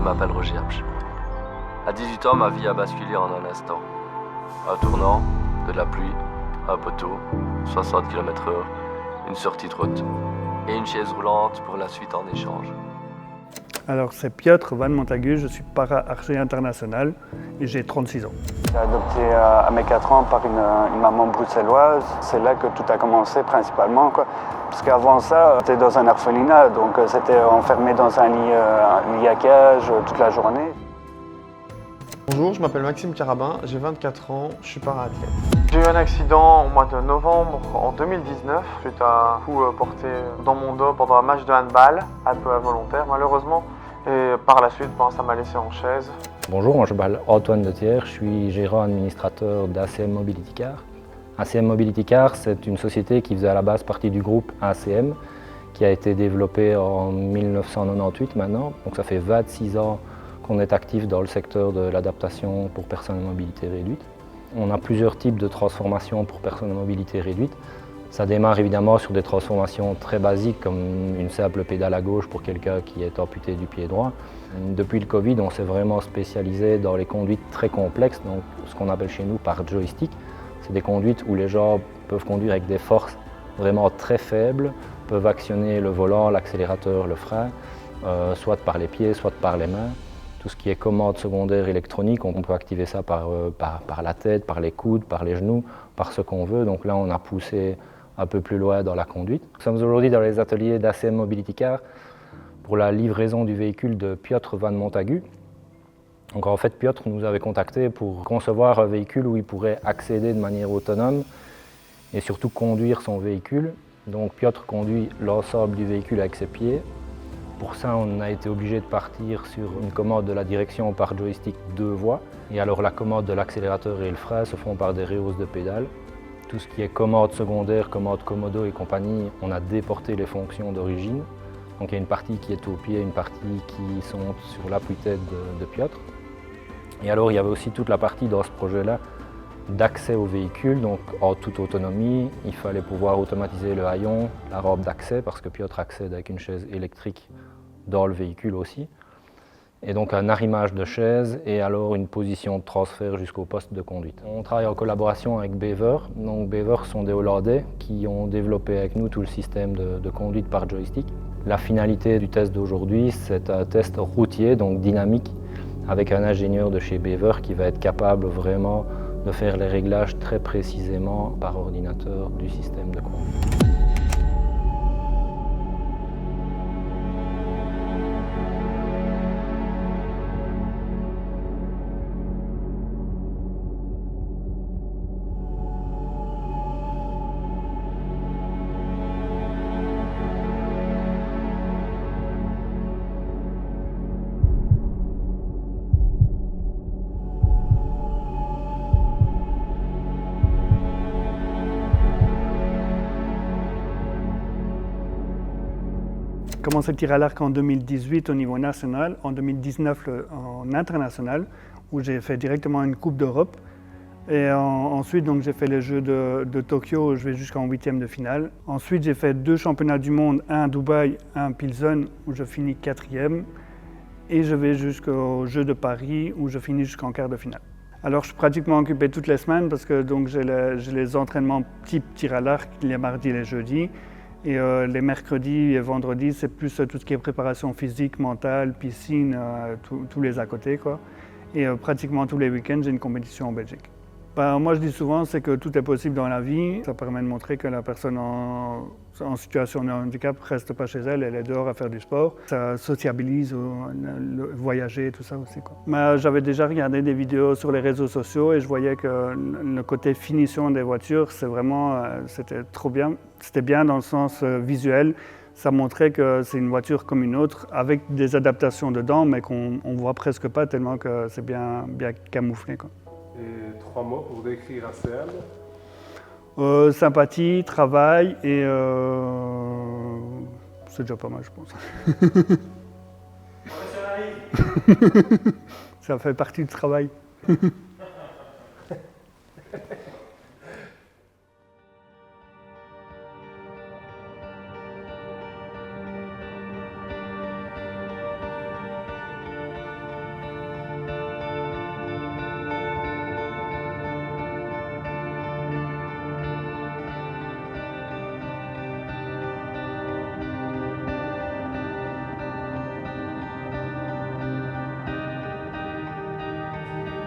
m'appelle Roger Apch. À 18 ans, ma vie a basculé en un instant. Un tournant, de la pluie, un poteau, 60 km/h, une sortie de route et une chaise roulante pour la suite en échange. Alors c'est Piotr Van Montagu, je suis para-archer international et j'ai 36 ans. J'ai été adopté à mes 4 ans par une maman bruxelloise. C'est là que tout a commencé principalement, quoi. Parce qu'avant ça, j'étais dans un orphelinat, donc c'était enfermé dans un lit à cage toute la journée. Bonjour, je m'appelle Maxime Carabin, j'ai 24 ans, je suis para-athlète. J'ai eu un accident au mois de novembre en 2019 suite à un coup porté dans mon dos pendant un match de handball, un peu involontaire malheureusement. Et par la suite, ça m'a laissé en chaise. Bonjour, moi je m'appelle Antoine de Thiers, je suis gérant administrateur d'ACM Mobility Car. ACM Mobility Car, c'est une société qui faisait à la base partie du groupe ACM, qui a été développé en 1998 maintenant, donc ça fait 26 ans qu'on est actif dans le secteur de l'adaptation pour personnes à mobilité réduite. On a plusieurs types de transformations pour personnes à mobilité réduite. Ça démarre évidemment sur des transformations très basiques comme une simple pédale à gauche pour quelqu'un qui est amputé du pied droit. Depuis le Covid, on s'est vraiment spécialisé dans les conduites très complexes, donc ce qu'on appelle chez nous par joystick. C'est des conduites où les gens peuvent conduire avec des forces vraiment très faibles, peuvent actionner le volant, l'accélérateur, le frein, soit par les pieds, soit par les mains. Tout ce qui est commande secondaire électronique, on peut activer ça par la tête, par les coudes, par les genoux, par ce qu'on veut. Donc là, on a poussé un peu plus loin dans la conduite. Nous sommes aujourd'hui dans les ateliers d'ACM Mobility Car pour la livraison du véhicule de Piotr Van Montagu. Donc en fait, Piotr nous avait contacté pour concevoir un véhicule où il pourrait accéder de manière autonome et surtout conduire son véhicule. Donc Piotr conduit l'ensemble du véhicule avec ses pieds. Pour ça, on a été obligé de partir sur une commande de la direction par joystick 2 voies. Et alors la commande de l'accélérateur et le frein se font par des rehausses de pédales. Tout ce qui est commande secondaire, commande commodo et compagnie, on a déporté les fonctions d'origine. Donc il y a une partie qui est au pied, une partie qui sont sur l'appui-tête de Piotr. Et alors il y avait aussi toute la partie dans ce projet-là d'accès au véhicule, donc en toute autonomie. Il fallait pouvoir automatiser le haillon, la rampe d'accès, parce que Piotr accède avec une chaise électrique dans le véhicule aussi. Et donc un arrimage de chaise et alors une position de transfert jusqu'au poste de conduite. On travaille en collaboration avec Bever. Donc Bever sont des Hollandais qui ont développé avec nous tout le système de conduite par joystick. La finalité du test d'aujourd'hui, c'est un test routier, donc dynamique, avec un ingénieur de chez Bever qui va être capable vraiment de faire les réglages très précisément par ordinateur du système de conduite. J'ai commencé le tir à l'arc en 2018 au niveau national, en 2019 en international, où j'ai fait directement une Coupe d'Europe. Et ensuite, j'ai fait les Jeux de Tokyo, où je vais jusqu'en 8e de finale. Ensuite, j'ai fait 2 championnats du monde, un à Dubaï, un à Pilsen, où je finis 4e. Et je vais jusqu'aux Jeux de Paris, où je finis jusqu'en quart de finale. Alors, je suis pratiquement occupé toutes les semaines, parce que j'ai les entraînements type tir à l'arc les mardis et les jeudis. Et les mercredis et vendredis, c'est plus tout ce qui est préparation physique, mentale, piscine, tous les à côté, quoi. Et pratiquement tous les week-ends, j'ai une compétition en Belgique. Moi, je dis souvent, c'est que tout est possible dans la vie. Ça permet de montrer que la personne en situation de handicap ne reste pas chez elle, elle est dehors à faire du sport. Ça sociabilise, voyager, tout ça aussi, quoi. J'avais déjà regardé des vidéos sur les réseaux sociaux et je voyais que le côté finition des voitures, c'était trop bien. C'était bien dans le sens visuel. Ça montrait que c'est une voiture comme une autre, avec des adaptations dedans, mais qu'on ne voit presque pas tellement que c'est bien camouflé, quoi. Et 3 mots pour décrire ACM? Sympathie, travail et c'est déjà pas mal, je pense. Ça fait partie du travail.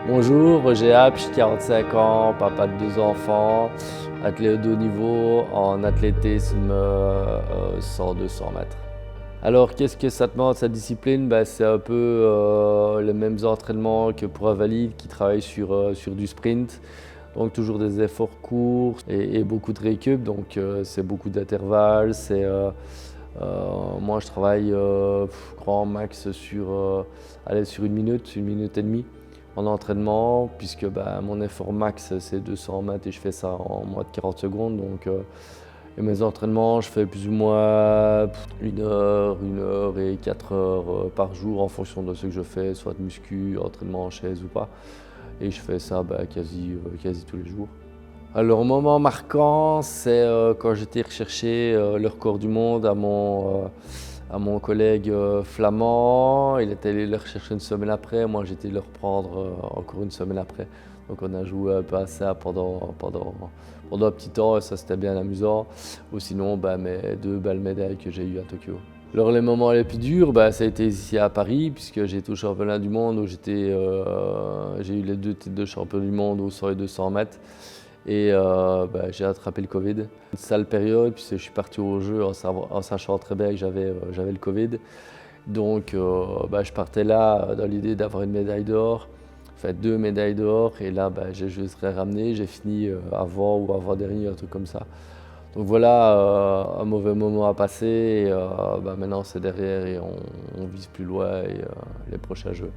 Bonjour, j'ai 45 ans, papa de 2 enfants, athlète de haut niveau en athlétisme 100-200 mètres. Alors qu'est-ce que ça te demande, cette discipline? C'est un peu les mêmes entraînements que pour un valide qui travaille sur du sprint. Donc toujours des efforts courts et beaucoup de récup, donc c'est beaucoup d'intervalles. Moi je travaille grand max sur 1 minute, 1 minute et demie en entraînement, puisque mon effort max c'est 200 mètres et je fais ça en moins de 40 secondes. Donc, et mes entraînements, je fais plus ou moins 1 heure, 1 heure et 4 heures par jour en fonction de ce que je fais, soit de muscu, entraînement en chaise ou pas. Et je fais ça quasi tous les jours. Alors, moment marquant, c'est quand j'étais recherché le record du monde à mon collègue flamand. Il était allé le rechercher 1 semaine après, moi j'étais le reprendre encore 1 semaine après. Donc on a joué un peu à ça pendant un petit temps et ça c'était bien amusant. Ou sinon mes 2 belles médailles que j'ai eues à Tokyo. Alors les moments les plus durs, ça a été ici à Paris, puisque j'ai été au championnat du monde où j'ai eu les 2 titres de champion du monde au 100 et 200 mètres. Et j'ai attrapé le Covid. Une sale période, puisque je suis parti au jeu en sachant très bien que j'avais le Covid. Donc je partais là dans l'idée d'avoir une médaille d'or, enfin 2 médailles d'or, et là je serais ramené, j'ai fini avant ou avant-dernier, un truc comme ça. Donc voilà, un mauvais moment à passer, et maintenant c'est derrière et on vise plus loin et les prochains jeux.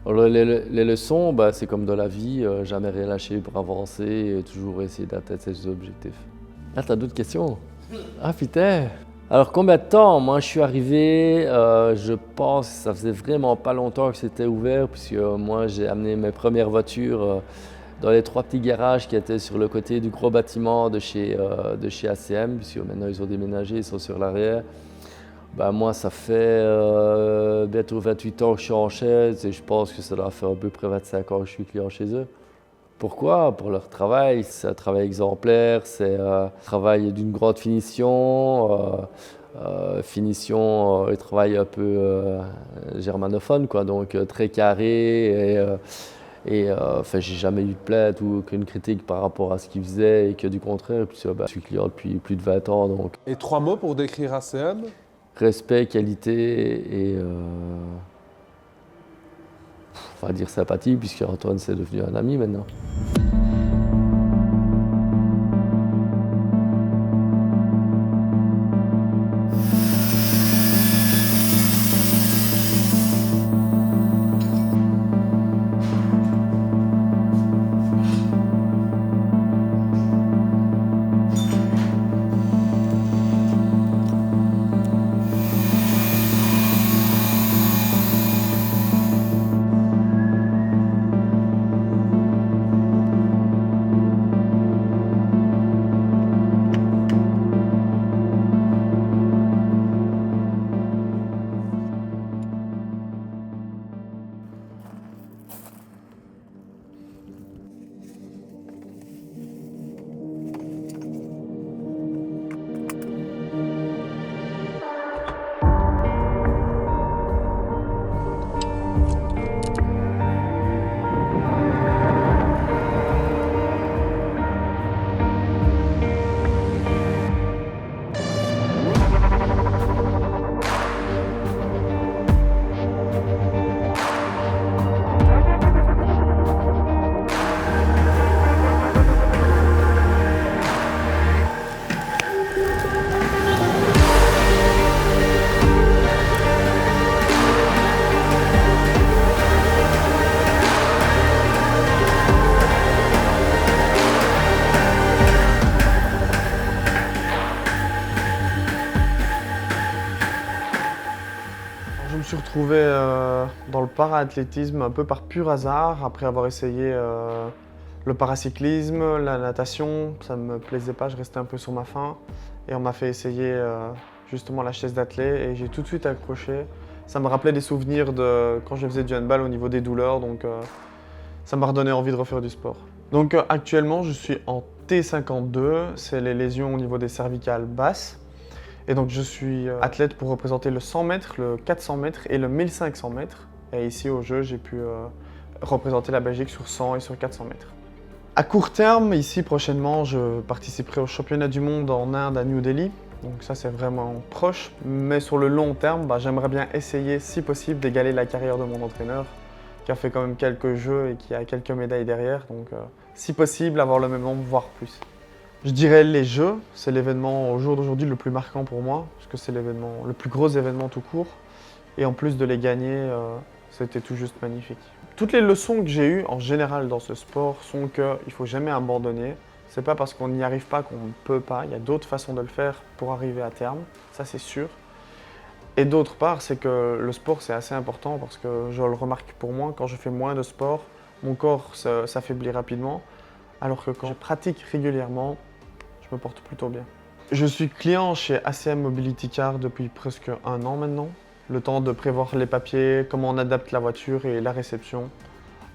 Alors, les leçons, c'est comme dans la vie, jamais rien lâcher pour avancer et toujours essayer d'atteindre ses objectifs. Ah, t'as d'autres questions? Ah putain! Alors combien de temps? Moi je suis arrivé, je pense que ça faisait vraiment pas longtemps que c'était ouvert, puisque moi j'ai amené mes premières voitures dans les 3 petits garages qui étaient sur le côté du gros bâtiment de chez ACM, puisque maintenant ils ont déménagé, ils sont sur l'arrière. Moi, ça fait bientôt 28 ans que je suis en chaise et je pense que ça doit faire à peu près 25 ans que je suis client chez eux. Pourquoi? Pour leur travail. C'est un travail exemplaire, c'est un travail d'une grande finition. Le travail un peu germanophone, quoi, donc très carré. J'ai jamais eu de plainte ou aucune critique par rapport à ce qu'ils faisaient et que du contraire. Puis, je suis client depuis plus de 20 ans. Donc. Et 3 mots pour décrire ACM? Respect, qualité et on va dire sympathie, puisque Antoine c'est devenu un ami maintenant. Je me suis retrouvé dans le para-athlétisme un peu par pur hasard, après avoir essayé le paracyclisme, la natation. Ça ne me plaisait pas, je restais un peu sur ma faim. Et on m'a fait essayer justement la chaise d'athlète et j'ai tout de suite accroché. Ça me rappelait des souvenirs de quand je faisais du handball au niveau des douleurs, donc ça m'a redonné envie de refaire du sport. Donc actuellement, je suis en T52, c'est les lésions au niveau des cervicales basses. Et donc je suis athlète pour représenter le 100 mètres, le 400 mètres et le 1500 mètres. Et ici au jeu, j'ai pu représenter la Belgique sur 100 et sur 400 mètres. À court terme, ici prochainement, je participerai au championnat du monde en Inde à New Delhi. Donc ça c'est vraiment proche, mais sur le long terme, j'aimerais bien essayer, si possible, d'égaler la carrière de mon entraîneur, qui a fait quand même quelques jeux et qui a quelques médailles derrière. Donc si possible, avoir le même nombre, voire plus. Je dirais les Jeux, c'est l'événement au jour d'aujourd'hui le plus marquant pour moi, parce que c'est le plus gros événement tout court. Et en plus de les gagner, c'était tout juste magnifique. Toutes les leçons que j'ai eues en général dans ce sport sont qu'il ne faut jamais abandonner. C'est pas parce qu'on n'y arrive pas qu'on ne peut pas, il y a d'autres façons de le faire pour arriver à terme, ça c'est sûr. Et d'autre part, c'est que le sport c'est assez important parce que je le remarque pour moi, quand je fais moins de sport, mon corps s'affaiblit rapidement, alors que quand je pratique régulièrement, je me porte plutôt bien. Je suis client chez ACM Mobility Car depuis presque 1 an maintenant. Le temps de prévoir les papiers, comment on adapte la voiture et la réception.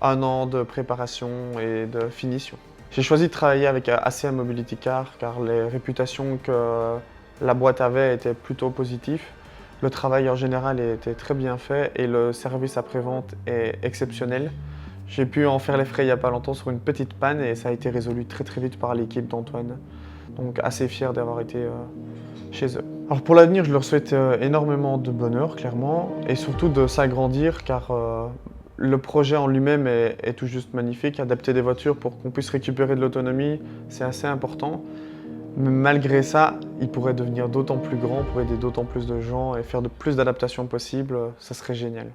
1 an de préparation et de finition. J'ai choisi de travailler avec ACM Mobility Car car les réputations que la boîte avait étaient plutôt positives. Le travail en général était très bien fait et le service après-vente est exceptionnel. J'ai pu en faire les frais il n'y a pas longtemps sur une petite panne et ça a été résolu très vite par l'équipe d'Antoine. Donc assez fier d'avoir été chez eux. Alors pour l'avenir, je leur souhaite énormément de bonheur, clairement, et surtout de s'agrandir, car le projet en lui-même est tout juste magnifique. Adapter des voitures pour qu'on puisse récupérer de l'autonomie, c'est assez important. Mais malgré ça, il pourrait devenir d'autant plus grand pour aider d'autant plus de gens et faire de plus d'adaptations possibles, ça serait génial.